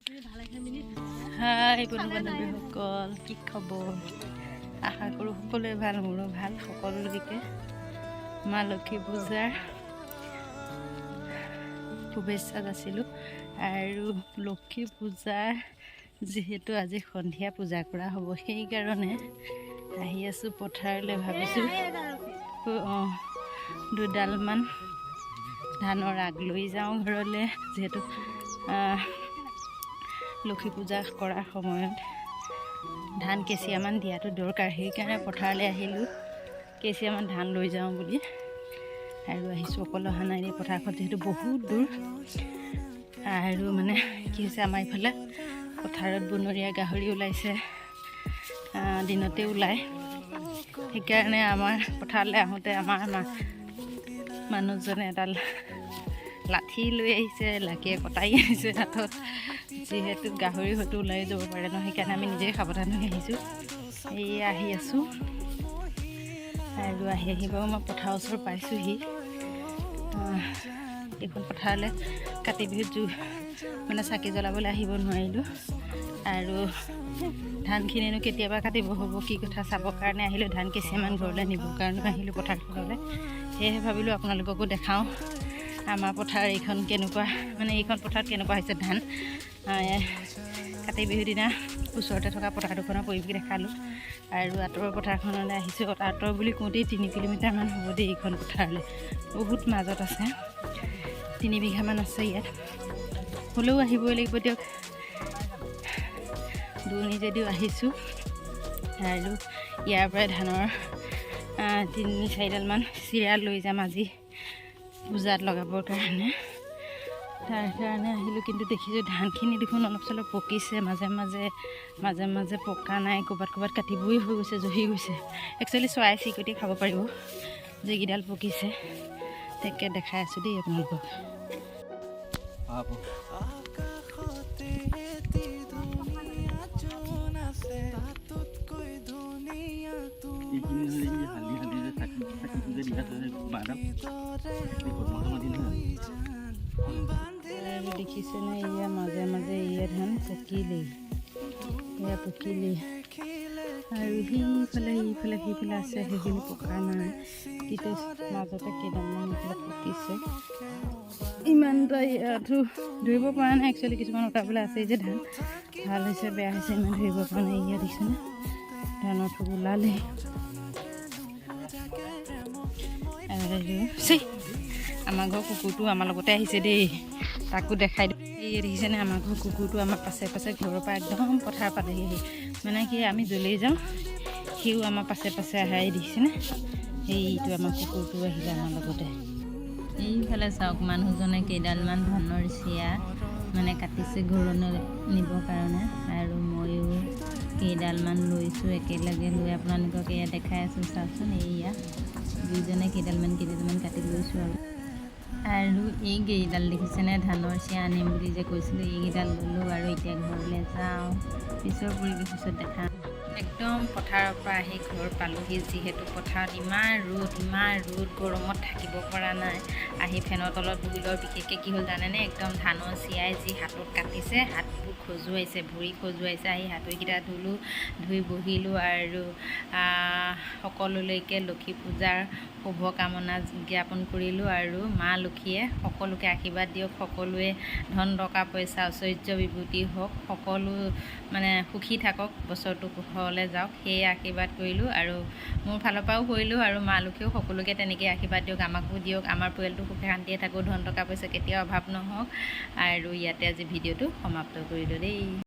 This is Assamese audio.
হাই বন্ধু-বান্ধৱীসকল, কি খবৰ? আশা কৰোঁ সকলোৱে ভাল, মোৰো ভাল। সকলোকে মা লক্ষী পূজাৰ শুভেচ্ছা যাচিলোঁ। আৰু লক্ষী পূজাৰ যিহেতু আজি সন্ধিয়া পূজা কৰা হ'ব, সেইকাৰণে আহি আছোঁ পথাৰলৈ। ভাবিছোঁ দুডালমান ধানৰ আগ লৈ যাওঁ ঘৰলৈ, যিহেতু লক্ষী পূজা কৰাৰ সময়ত ধান কেঁচিয়ামান দিয়াটো দৰকাৰ। সেইকাৰণে পথাৰলৈ আহিলোঁ কেঁচিয়ামান ধান লৈ যাওঁ বুলি। আৰু আহিছোঁ অকলে অহা নাই, পথাৰখন যিহেতু বহুত দূৰ। আৰু মানে কি হৈছে, আমাৰ ইফালে পথাৰত বনৰীয়া গাহৰি ওলাইছে, দিনতে ওলায়। সেইকাৰণে আমাৰ পথাৰলৈ আহোঁতে আমাৰ মানুহজনে এডাল লাঠি লৈ আহিছে, লাঠিয়ে কটাই আহিছে হাতত, যিহেতু গাহৰি হয়তো ওলাই যাব পাৰে ন। সেইকাৰণে আমি নিজেই সাৱধান হৈ আহিছোঁ। এই আহি আছোঁ আৰু আহি বাৰু মই পথাৰৰ ওচৰত পাইছোঁহি। এইখন পথাৰলৈ কাতি বিহুত মানে চাকি জ্বলাবলৈ আহিব নোৱাৰিলোঁ। আৰু ধানখিনিনো কেতিয়াবা কাটিব হ'ব, কি কথা চাবৰ কাৰণে আহিলোঁ। ধান কেঁচিয়ামান ঘৰলৈ নিবৰ কাৰণে আহিলোঁ পথাৰখনলৈ। সেয়েহে ভাবিলোঁ আপোনালোককো দেখাওঁ আমাৰ পথাৰ এইখন কেনেকুৱা, মানে এইখন পথাৰত কেনেকুৱা হৈছে ধান। কাতি বিহুৰ দিনা ওচৰতে থকা পথাৰ দুখনৰ পৰিৱেশ দেখালোঁ। আৰু আঁতৰৰ পথাৰখনলৈ আহিছোঁ। আঁতৰ বুলি কওঁতেই 3 কিলোমিটাৰমান হ'ব দেই এইখন পথাৰলৈ, বহুত মাজত আছে। 3 বিঘামান আছে ইয়াত, হ'লেও আহিবই লাগিব দিয়ক। দূৰণি যদিও আহিছোঁ। আৰু ইয়াৰ পৰাই ধানৰ 3-4ডালমান চিৰা লৈ যাম আজি পূজাত লগাবৰ কাৰণে। তাৰ কাৰণে আহিলোঁ। কিন্তু দেখিছোঁ ধানখিনি দেখোন অলপ চলপ পকিছে, মাজে মাজে পকা নাই, ক'ৰবাত কাটিবই হৈ গৈছে, জহি গৈছে। একচুৱেলি চৰাই চিৰিকটি খাব পাৰিব যিকেইডাল পকিছে। তাকে দেখাই আছোঁ দেই আপোনালোকক। দেখিছেনে, এয়া মাজে এয়া ধান পকিলেই, এয়া পকিলেই। আৰু সেইফালে আছে, সেইখিনি পকা নাই, কিন্তু মাজতে কেইডালমান পকিছে। ইমানটা ইয়াতো ধৰিব পৰা নাই। একচুৱেলি কিছুমান উঠাবলৈ আছে যে ধান ভাল হৈছে বেয়া হৈছে ইমান ধৰিব পৰা নাই। ইয়াত দেখিছেনে ধানৰ ঠোক ওলালেই। আমাৰ ঘৰৰ কুকুৰটো আমাৰ লগতে আহিছে দেই, তাকো দেখাই দিওঁ। এই দেখিছেনে আমাৰ ঘৰৰ কুকুৰটো আমাৰ পাছে ঘৰৰ পৰা একদম পথাৰ পালেহি। মানে কি আমি জ্বলেই যাওঁ, সিও আমাৰ পাছে আহাই দেখিছেনে। এইটো আমাৰ কুকুৰটো আহিলে আমাৰ লগতে। এইফালে চাওক, মানুহজনে কেইডালমান ধানৰ চিৰা মানে কাটিছে ঘৰলৈ নিবৰ কাৰণে। আৰু ময়ো কেইডালমান লৈছোঁ একেলগে লৈ আপোনালোকক এয়া দেখাই আছোঁ। চাওকচোন, এইয়া দুইজনে কেইডালমান কাটি লৈছোঁ। আৰু এই কেইডাল দেখিছেনে, ধানৰ চিৰা আনিম বুলি যে কৈছিলোঁ, এইকেইডাল ল'লোঁ। আৰু এতিয়া ঘৰলৈ যাওঁ, পিছৰ পৰিৱেশ পিছত দেখাম। একদম পথাৰৰ পৰা আহি ঘৰ পালোঁহি। যিহেতু পথাৰত ইমান ৰ'দ, গৰমত থাকিব পৰা নাই। আহি ফেনৰ তলত বহিলোঁ। বিশেষকৈ কি হ'ল জানেনে, একদম ধানৰ চিৰাই যি হাতত কাটিছে, হাতবোৰ খজুৱাইছে, ভৰি খজুৱাইছে। আহি হাতকেইটা ধুলোঁ, ধুই বহিলোঁ। আৰু সকলোলৈকে লক্ষী পূজাৰ শুভকামনা জ্ঞাপন কৰিলোঁ। আৰু মা লক্ষীয়ে সকলোকে আশীৰ্বাদ দিয়ক, সকলোৱে ধন টকা পইচা ঐশ্বৰ্য বিভূতি হওক, সকলো মানে সুখী থাকক, বছৰটো কুশলে যাওক, সেয়ে আশীৰ্বাদ কৰিলোঁ। আৰু মোৰ ফালৰ পৰাও কৰিলোঁ। আৰু মা লক্ষীয়েও সকলোকে তেনেকৈ আশীৰ্বাদ দিয়ক, আমাকো দিয়ক, আমাৰ পৰিয়ালটো সুখে শান্তিয়ে থাকোঁ, ধন টকা পইচা কেতিয়াও অভাৱ নহওক। আৰু ইয়াতে আজি ভিডিঅ'টো সমাপ্ত কৰিলোঁ দেই।